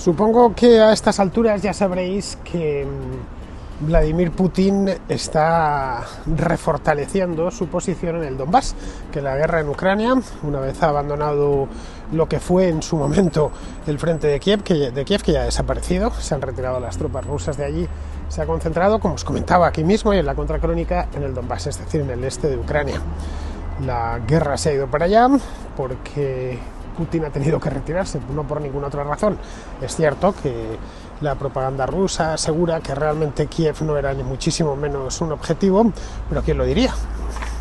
Supongo que a estas alturas ya sabréis que Vladimir Putin está refortaleciendo su posición en el Donbass, que la guerra en Ucrania, una vez ha abandonado lo que fue en su momento el frente de Kiev, que ya ha desaparecido, se han retirado las tropas rusas de allí, se ha concentrado, como os comentaba aquí mismo y en la contracrónica, en el Donbass, es decir, en el este de Ucrania. La guerra se ha ido para allá porque Putin ha tenido que retirarse, no por ninguna otra razón. Es cierto que la propaganda rusa asegura que realmente Kiev no era ni muchísimo menos un objetivo, pero ¿quién lo diría?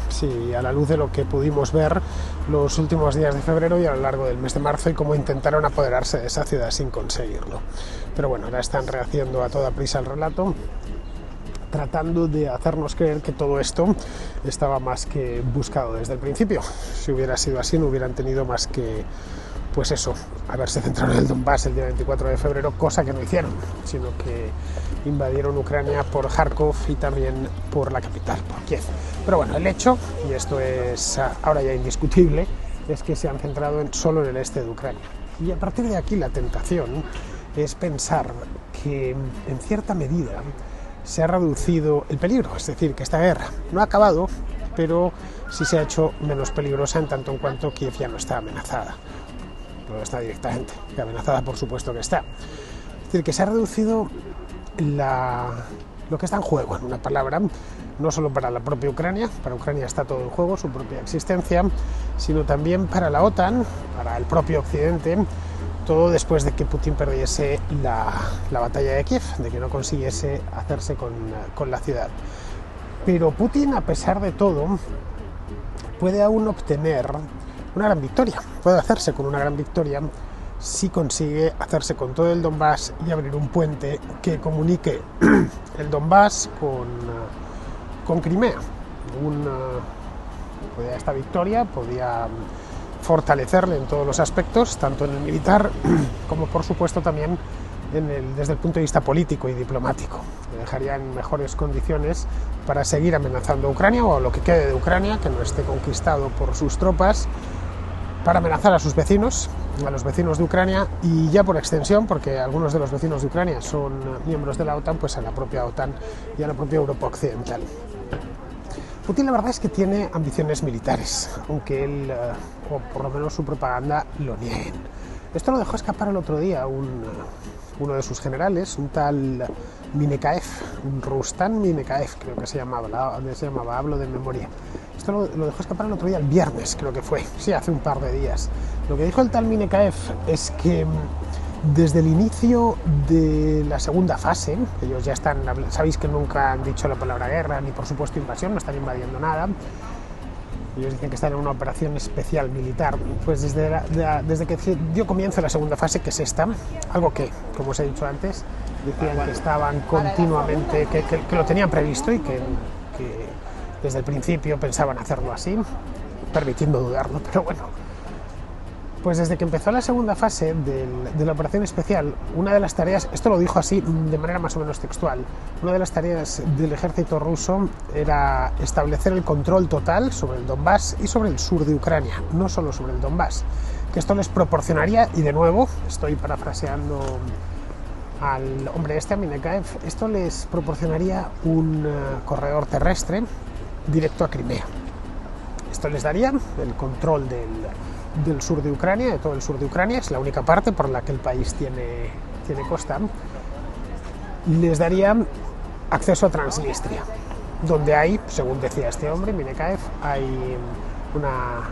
Sí, a la luz de lo que pudimos ver los últimos días de febrero y a lo largo del mes de marzo y cómo intentaron apoderarse de esa ciudad sin conseguirlo. Pero bueno, ahora están rehaciendo a toda prisa el relato, tratando de hacernos creer que todo esto estaba más que buscado desde el principio. Si hubiera sido así, no hubieran tenido más que, pues eso, haberse centrado en el Donbass el día 24 de febrero, cosa que no hicieron, sino que invadieron Ucrania por Kharkov y también por la capital, por Kiev. Pero bueno, el hecho, y esto es ahora ya indiscutible, es que se han centrado solo en el este de Ucrania. Y a partir de aquí la tentación es pensar que en cierta medida se ha reducido el peligro, es decir, que esta guerra no ha acabado, pero sí se ha hecho menos peligrosa en tanto en cuanto Kiev ya no está amenazada. No está directamente, que amenazada por supuesto que está. Es decir, que se ha reducido lo que está en juego, en una palabra, no solo para la propia Ucrania, para Ucrania está todo en juego, su propia existencia, sino también para la OTAN, para el propio Occidente, todo después de que Putin perdiese la batalla de Kiev, de que no consiguiese hacerse con la ciudad. Pero Putin, a pesar de todo, puede aún obtener una gran victoria, puede hacerse con una gran victoria si consigue hacerse con todo el Donbass y abrir un puente que comunique el Donbass con Crimea. Esta victoria podía fortalecerle en todos los aspectos, tanto en el militar como por supuesto también desde el punto de vista político y diplomático. Le dejaría en mejores condiciones para seguir amenazando a Ucrania o a lo que quede de Ucrania, que no esté conquistado por sus tropas, para amenazar a sus vecinos, a los vecinos de Ucrania y ya por extensión, porque algunos de los vecinos de Ucrania son miembros de la OTAN, pues a la propia OTAN y a la propia Europa Occidental. Putin la verdad es que tiene ambiciones militares, aunque él, o por lo menos su propaganda, lo nieguen. Esto lo dejó escapar el otro día uno de sus generales, un tal Minekaev, un Rustan Minekaev, creo que se llamaba, hablo de memoria. Esto lo dejó escapar el otro día, el viernes creo que fue, sí, hace un par de días. Lo que dijo el tal Minekaev es que desde el inicio de la segunda fase, ellos ya están, sabéis que nunca han dicho la palabra guerra, ni por supuesto invasión, no están invadiendo nada, ellos dicen que están en una operación especial militar, pues desde que dio comienzo la segunda fase, que es esta, algo que, como os he dicho antes, decían que estaban continuamente, que lo tenían previsto y que desde el principio pensaban hacerlo así, permitiendo dudarlo, pero bueno. Pues desde que empezó la segunda fase de la operación especial, una de las tareas, esto lo dijo así de manera más o menos textual, una de las tareas del ejército ruso era establecer el control total sobre el Donbass y sobre el sur de Ucrania, no solo sobre el Donbass, que esto les proporcionaría, y de nuevo, estoy parafraseando al hombre a Minekaev, esto les proporcionaría un corredor terrestre directo a Crimea. Esto les daría el control del sur de Ucrania, de todo el sur de Ucrania, es la única parte por la que el país tiene costa, les daría acceso a Transnistria, donde hay, según decía este hombre, Minekaev, hay una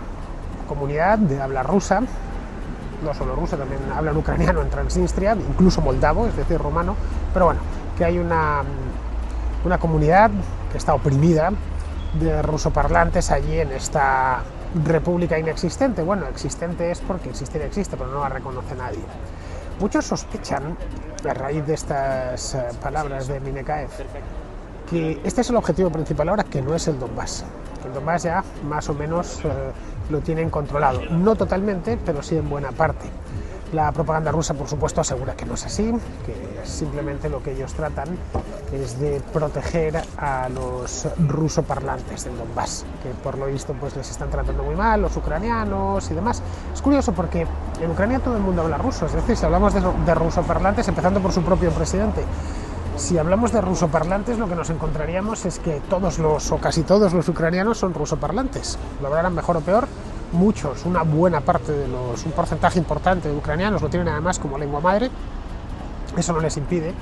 comunidad de habla rusa, no solo rusa, también hablan ucraniano en Transnistria, incluso moldavo, es decir, rumano, pero bueno, que hay una comunidad que está oprimida de rusoparlantes allí en esta república inexistente. Bueno, existente es porque existir existe, pero no la reconoce nadie. Muchos sospechan, a raíz de estas palabras de Minekaev, que este es el objetivo principal ahora, que no es el Donbass. El Donbass ya más o menos lo tienen controlado, no totalmente, pero sí en buena parte. La propaganda rusa, por supuesto, asegura que no es así, que simplemente lo que ellos tratan es de proteger a los rusoparlantes del Donbass, que por lo visto pues les están tratando muy mal, los ucranianos y demás. Es curioso porque en Ucrania todo el mundo habla ruso, es decir, si hablamos de rusoparlantes, empezando por su propio presidente, si hablamos de rusoparlantes, lo que nos encontraríamos es que todos los, o casi todos los ucranianos son rusoparlantes. Lo hablarán mejor o peor. Muchos, una buena parte de los, un porcentaje importante de ucranianos lo tienen además como lengua madre. Eso no les impide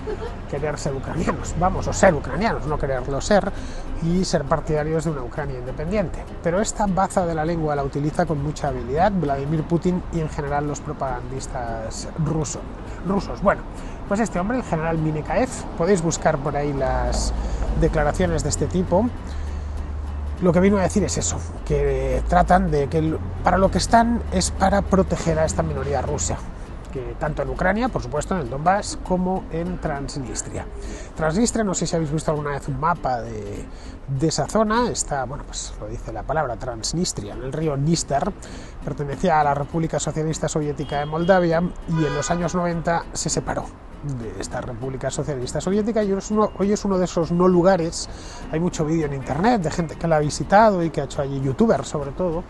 querer ser ucranianos, vamos, o ser ucranianos, no quererlo ser, y ser partidarios de una Ucrania independiente. Pero esta baza de la lengua la utiliza con mucha habilidad Vladimir Putin y en general los propagandistas rusos. Bueno, pues este hombre, el general Minekaev, podéis buscar por ahí las declaraciones de este tipo. Lo que vino a decir es eso, que tratan de que para lo que están es para proteger a esta minoría rusa, que tanto en Ucrania, por supuesto, en el Donbass, como en Transnistria. Transnistria, no sé si habéis visto alguna vez un mapa de esa zona, está, bueno, pues lo dice la palabra Transnistria, en el río Dniester, pertenecía a la República Socialista Soviética de Moldavia y en los años 90 se separó de esta República Socialista Soviética y hoy es uno de esos no lugares. Hay mucho vídeo en internet de gente que la ha visitado y que ha hecho allí, youtubers sobre todo.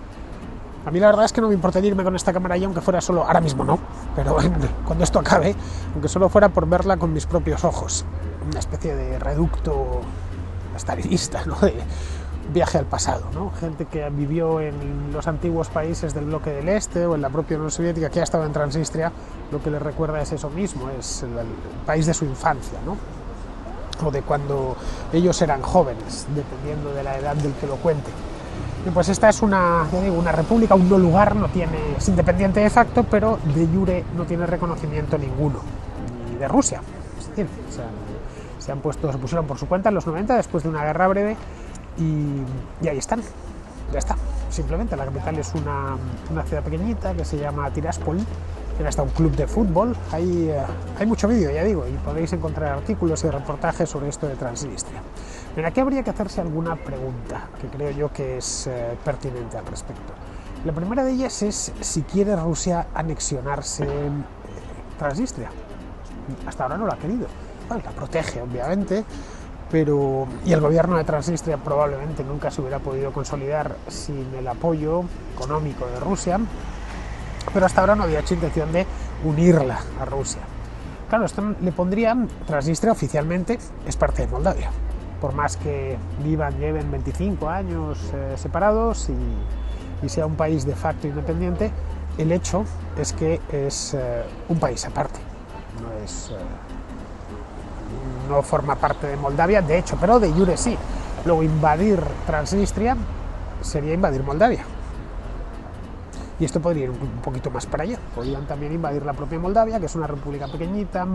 A mí la verdad es que no me importaría irme con esta cámara allí, aunque fuera solo, ahora mismo no, pero cuando esto acabe, aunque solo fuera por verla con mis propios ojos, una especie de reducto stalinista, ¿no? De viaje al pasado, ¿no? Gente que vivió en los antiguos países del bloque del Este o en la propia Unión Soviética, que ha estado en Transnistria, lo que les recuerda es eso mismo, es el país de su infancia, ¿no? O de cuando ellos eran jóvenes, dependiendo de la edad del que lo cuente. Y pues esta es una república, un no lugar, es independiente de facto, pero de jure no tiene reconocimiento ninguno, ni de Rusia. Es decir, se pusieron por su cuenta en los 90, después de una guerra breve, y ahí están, ya está. Simplemente la capital es una ciudad pequeñita que se llama Tiraspol, tiene hasta un club de fútbol. Hay mucho vídeo, ya digo, y podéis encontrar artículos y reportajes sobre esto de Transnistria. Pero aquí habría que hacerse alguna pregunta que creo yo que es pertinente al respecto. La primera de ellas es si quiere Rusia anexionarse Transnistria. Hasta ahora no lo ha querido. Bueno, la protege, obviamente, y el gobierno de Transnistria probablemente nunca se hubiera podido consolidar sin el apoyo económico de Rusia, pero hasta ahora no había hecho intención de unirla a Rusia. Claro, esto le pondría Transnistria oficialmente, es parte de Moldavia, por más que lleven 25 años separados y sea un país de facto independiente, el hecho es que es un país aparte, no forma parte de Moldavia, de hecho, pero de jure sí. Luego invadir Transnistria sería invadir Moldavia. Y esto podría ir un poquito más para allá. Podrían también invadir la propia Moldavia, que es una república pequeñita,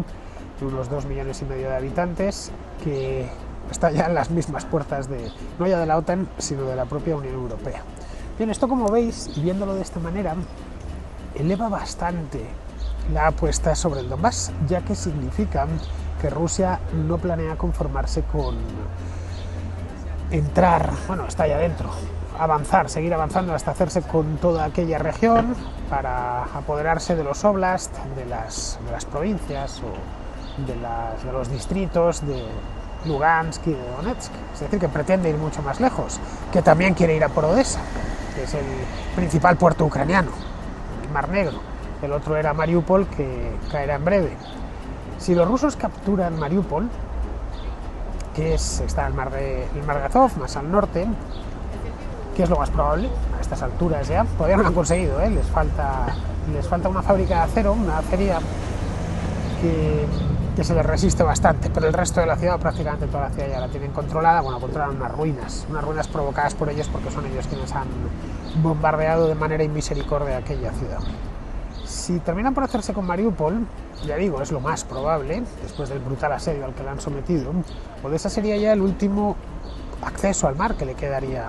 de unos 2,5 millones de habitantes, que está ya en las mismas puertas no ya de la OTAN, sino de la propia Unión Europea. Bien, esto, como veis, y viéndolo de esta manera, eleva bastante la apuesta sobre el Donbass, ya que significa que Rusia no planea conformarse con está ya dentro, seguir avanzando hasta hacerse con toda aquella región para apoderarse de los oblast, de las provincias o de los distritos de Lugansk y de Donetsk. Es decir, que pretende ir mucho más lejos, que también quiere ir a por Odessa, que es el principal puerto ucraniano, el Mar Negro. El otro era Mariupol, que caerá en breve. Si los rusos capturan Mariupol, está el mar de Azov, más al norte, que es lo más probable a estas alturas ya, todavía no lo han conseguido, les falta una fábrica de acero, una acería que se les resiste bastante, pero el resto de la ciudad, prácticamente toda la ciudad ya la tienen controlada. Controlan unas ruinas provocadas por ellos, porque son ellos quienes han bombardeado de manera inmisericordia aquella ciudad. Si terminan por hacerse con Mariupol, ya digo, es lo más probable, después del brutal asedio al que le han sometido, Odessa sería ya el último acceso al mar que le quedaría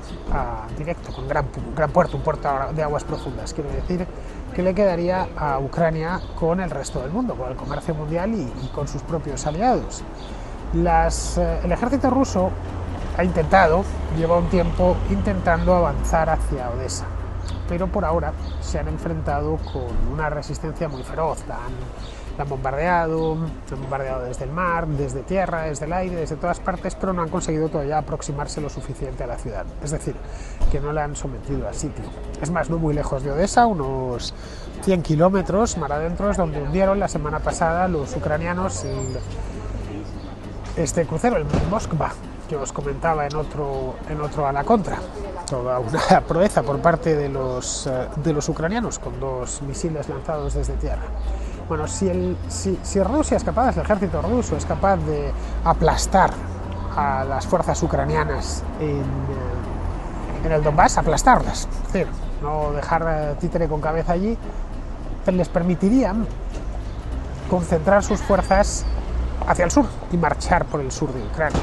directo, con gran puerto, un puerto de aguas profundas, quiero decir, que le quedaría a Ucrania con el resto del mundo, con el comercio mundial y con sus propios aliados. El ejército ruso lleva un tiempo intentando avanzar hacia Odessa. pero por ahora se han enfrentado con una resistencia muy feroz. La han bombardeado desde el mar, desde tierra, desde el aire, desde todas partes, pero no han conseguido todavía aproximarse lo suficiente a la ciudad. Es decir, que no la han sometido a sitio. Es más, no muy lejos de Odessa, unos 100 kilómetros mar adentro, es donde hundieron la semana pasada los ucranianos este crucero, el Moskva, que os comentaba en otro a la contra. Toda una proeza por parte de los ucranianos, con 2 misiles lanzados desde tierra. Bueno, si Rusia es capaz, el ejército ruso es capaz de aplastar a las fuerzas ucranianas en el Donbass, aplastarlas, es decir, no dejar títere con cabeza allí, les permitiría concentrar sus fuerzas hacia el sur y marchar por el sur de Ucrania.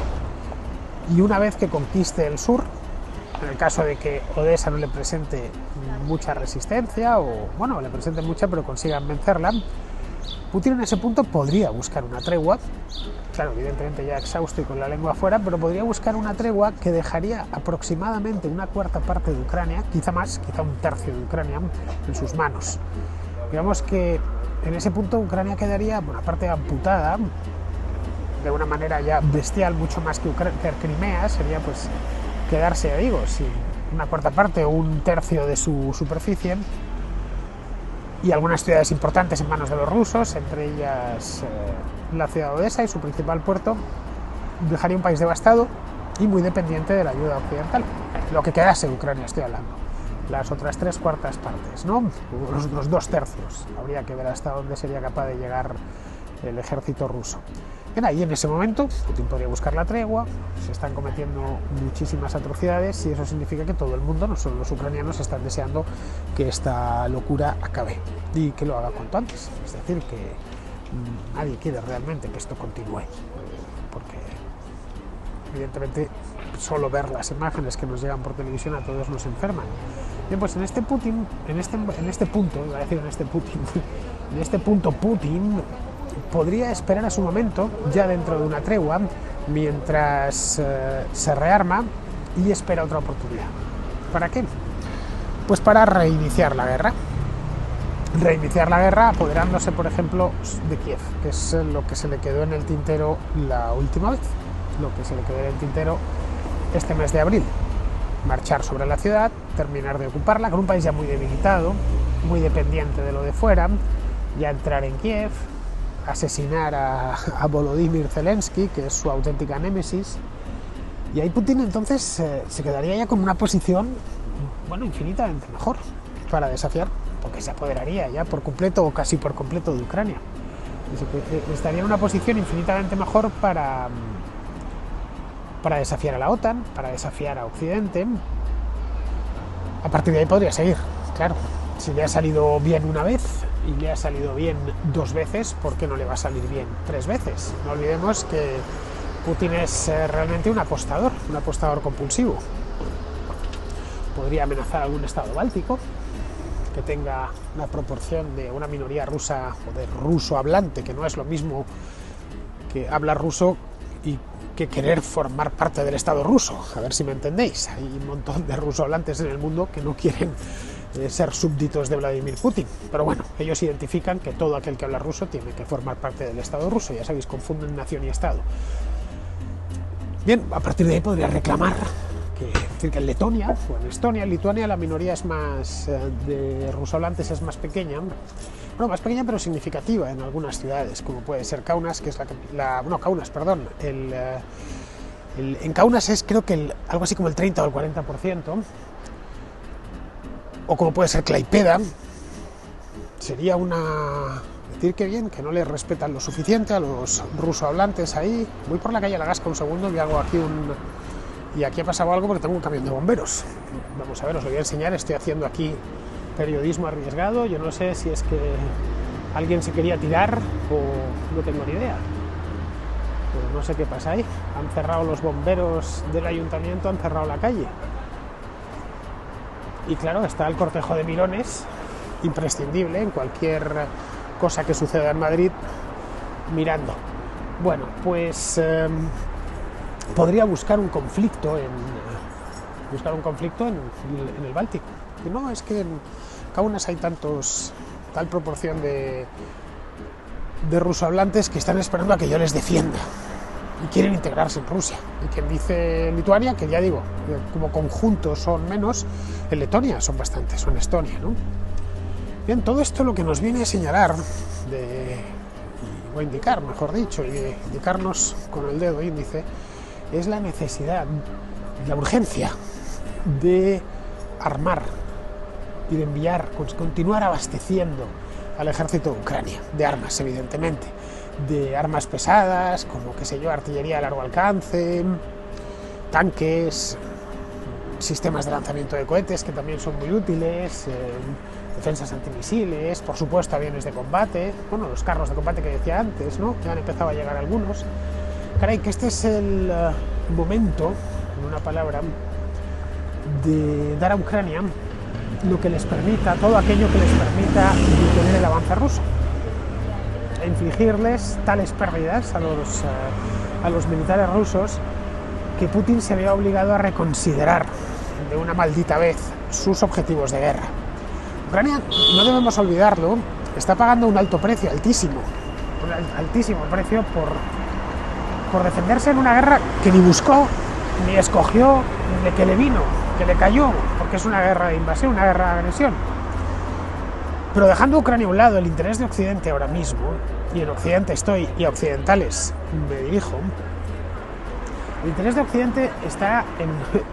Y una vez que conquiste el sur, en el caso de que Odessa no le presente mucha resistencia, o bueno, le presente mucha pero consigan vencerla, Putin en ese punto podría buscar una tregua, claro, evidentemente ya exhausto y con la lengua afuera, pero podría buscar una tregua que dejaría aproximadamente una cuarta parte de Ucrania, quizá más, quizá un tercio de Ucrania, en sus manos. Digamos que en ese punto Ucrania quedaría, bueno, aparte amputada, de una manera ya bestial, mucho más que Crimea, sería pues quedarse, ya digo, sin una cuarta parte o un tercio de su superficie, y algunas ciudades importantes en manos de los rusos, entre ellas la ciudad de Odessa y su principal puerto. Dejaría un país devastado y muy dependiente de la ayuda occidental, lo que quedase de Ucrania estoy hablando. Las otras 3/4 partes, ¿no? Los otros 2/3, habría que ver hasta dónde sería capaz de llegar el ejército ruso. Bien, ahí en ese momento Putin podría buscar la tregua, se están cometiendo muchísimas atrocidades y eso significa que todo el mundo, no solo los ucranianos, están deseando que esta locura acabe y que lo haga cuanto antes. Es decir, que nadie quiere realmente que esto continúe, porque evidentemente solo ver las imágenes que nos llegan por televisión a todos nos enferman. Bien, pues en este punto Putin podría esperar a su momento, ya dentro de una tregua, mientras se rearma y espera otra oportunidad. ¿Para qué? Pues para reiniciar la guerra. Reiniciar la guerra apoderándose, por ejemplo, de Kiev, que es lo que se le quedó en el tintero la última vez, lo que se le quedó en el tintero este mes de abril. Marchar sobre la ciudad, terminar de ocuparla, con un país ya muy debilitado, muy dependiente de lo de fuera, ya entrar en Kiev, asesinar a Volodymyr Zelensky, que es su auténtica némesis, y ahí Putin entonces se quedaría ya con una posición, bueno, infinitamente mejor para desafiar, porque se apoderaría ya por completo o casi por completo de Ucrania. Estaría en una posición infinitamente mejor para desafiar a la OTAN, para desafiar a Occidente. A partir de ahí podría seguir, claro. Si le ha salido bien una vez y le ha salido bien 2 veces, ¿por qué no le va a salir bien 3 veces? No olvidemos que Putin es realmente un apostador compulsivo. Podría amenazar a algún estado báltico que tenga una proporción de una minoría rusa o de ruso hablante, que no es lo mismo que hablar ruso y que querer formar parte del Estado ruso. A ver si me entendéis. Hay un montón de ruso hablantes en el mundo que no quieren ser súbditos de Vladimir Putin, pero bueno, ellos identifican que todo aquel que habla ruso tiene que formar parte del Estado ruso. Ya sabéis, confunden nación y Estado. Bien, a partir de ahí podría reclamar que en Letonia o en Estonia, en Lituania, la minoría es más de rusohablantes es más pequeña, bueno, más pequeña pero significativa en algunas ciudades, como puede ser Kaunas, que es en Kaunas es creo que algo así como el 30 o el 40%, o como puede ser Klaipeda. Sería decir que bien, que no les respetan lo suficiente a los rusohablantes ahí. Voy por la calle La Gasca un segundo y hago aquí y aquí ha pasado algo porque tengo un camión de bomberos. Vamos a ver, os lo voy a enseñar. Estoy haciendo aquí periodismo arriesgado. Yo no sé si es que alguien se quería tirar o no tengo ni idea. Pero no sé qué pasa ahí. Han cerrado los bomberos del ayuntamiento, han cerrado la calle. Y claro, está el cortejo de mirones, imprescindible en cualquier cosa que suceda en Madrid, mirando. Bueno, pues podría buscar un conflicto en el Báltico. Y no, es que en Kaunas hay tal proporción de rusohablantes que están esperando a que yo les defienda y quieren integrarse en Rusia. Y quien dice Lituania, que ya digo, como conjunto son menos, en Letonia son bastantes, o en Estonia, ¿no? Bien, todo esto lo que nos viene a señalar, o a indicar, mejor dicho, y indicarnos con el dedo índice, es la necesidad, la urgencia de armar y de enviar, continuar abasteciendo al ejército de Ucrania, de armas, evidentemente, de armas pesadas, como, qué sé yo, artillería de largo alcance, tanques, sistemas de lanzamiento de cohetes, que también son muy útiles, defensas antimisiles, por supuesto aviones de combate, bueno, los carros de combate que decía antes, ¿no? Ya han empezado a llegar algunos. Caray, que este es el momento, en una palabra, de dar a Ucrania lo que les permita, todo aquello que les permita detener el avance ruso, e infligirles tales pérdidas a los militares rusos que Putin se había obligado a reconsiderar de una maldita vez sus objetivos de guerra. Ucrania, no debemos olvidarlo, está pagando un alto precio, altísimo precio por defenderse en una guerra que ni buscó, ni escogió, ni que le vino, que le cayó, porque es una guerra de invasión, una guerra de agresión. Pero dejando a Ucrania a un lado, el interés de Occidente ahora mismo, y en Occidente estoy, y a occidentales me dirijo, el interés de Occidente está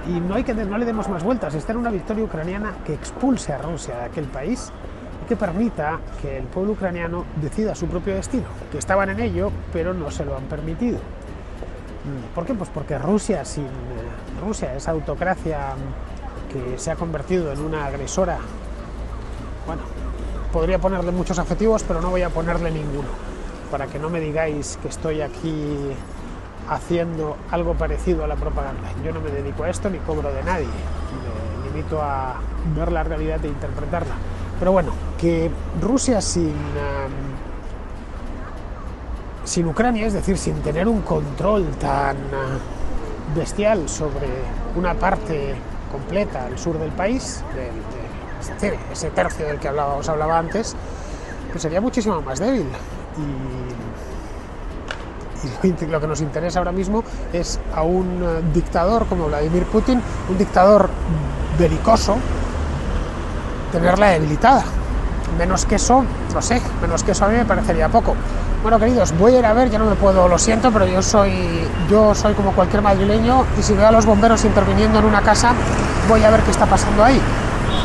y no le demos más vueltas, está en una victoria ucraniana que expulse a Rusia de aquel país y que permita que el pueblo ucraniano decida su propio destino, que estaban en ello, pero no se lo han permitido. ¿Por qué? Pues porque Rusia, esa autocracia que se ha convertido en una agresora, bueno, podría ponerle muchos adjetivos, pero no voy a ponerle ninguno, para que no me digáis que estoy aquí haciendo algo parecido a la propaganda. Yo no me dedico a esto ni cobro de nadie, me limito a ver la realidad e interpretarla. Pero bueno, que Rusia sin Ucrania, es decir, sin tener un control tan bestial sobre una parte completa al sur del país, ese tercio del que os hablaba antes, pues sería muchísimo más débil. Y lo que nos interesa ahora mismo es a un dictador como Vladimir Putin, un dictador belicoso, tenerla debilitada. Menos que eso, no sé, menos que eso a mí me parecería poco. Bueno, queridos, voy a ir a ver, ya no me puedo, lo siento, pero yo soy como cualquier madrileño, y si veo a los bomberos interviniendo en una casa, voy a ver qué está pasando ahí.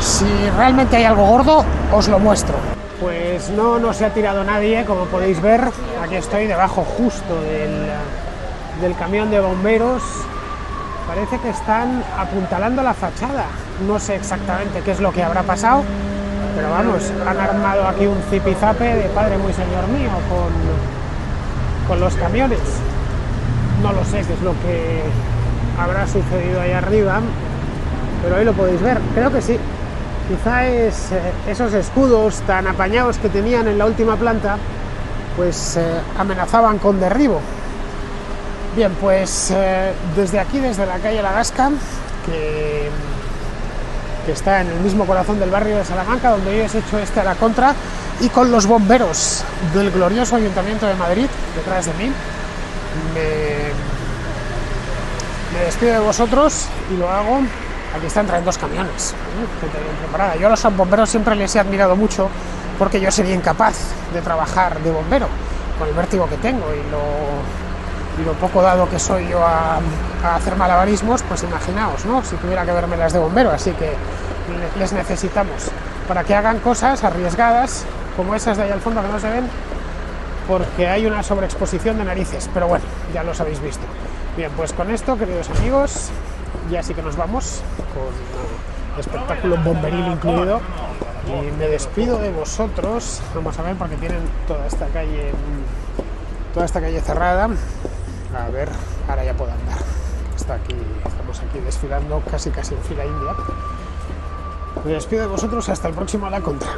Si realmente hay algo gordo, os lo muestro. Pues no se ha tirado nadie, como podéis ver. Aquí estoy debajo justo del camión de bomberos. Parece que están apuntalando la fachada. No sé exactamente qué es lo que habrá pasado, pero vamos, han armado aquí un zipizape de padre muy señor mío con los camiones. No lo sé qué es lo que habrá sucedido ahí arriba, pero ahí lo podéis ver. Creo que sí. Quizá es esos escudos tan apañados que tenían en la última planta, pues amenazaban con derribo. Bien, pues desde aquí, desde la calle La Gasca, que está en el mismo corazón del barrio de Salamanca, donde hoy os he hecho a la contra, y con los bomberos del glorioso Ayuntamiento de Madrid detrás de mí, me despido de vosotros y lo hago. Aquí están trayendo 2 camiones, gente bien preparada. Yo a los bomberos siempre les he admirado mucho, porque yo sería incapaz de trabajar de bombero, con el vértigo que tengo y lo poco dado que soy yo a hacer malabarismos, pues imaginaos, ¿no? Si tuviera que verme las de bombero, así que les necesitamos para que hagan cosas arriesgadas, como esas de ahí al fondo que no se ven, porque hay una sobreexposición de narices, pero bueno, ya los habéis visto. Bien, pues con esto, queridos amigos, ya sí que nos vamos, con espectáculo bomberil incluido, y me despido de vosotros. Vamos a ver, porque tienen toda esta calle cerrada. A ver, ahora ya puedo andar. Estamos aquí desfilando casi en fila india. Me despido de vosotros hasta el próximo A la Contra.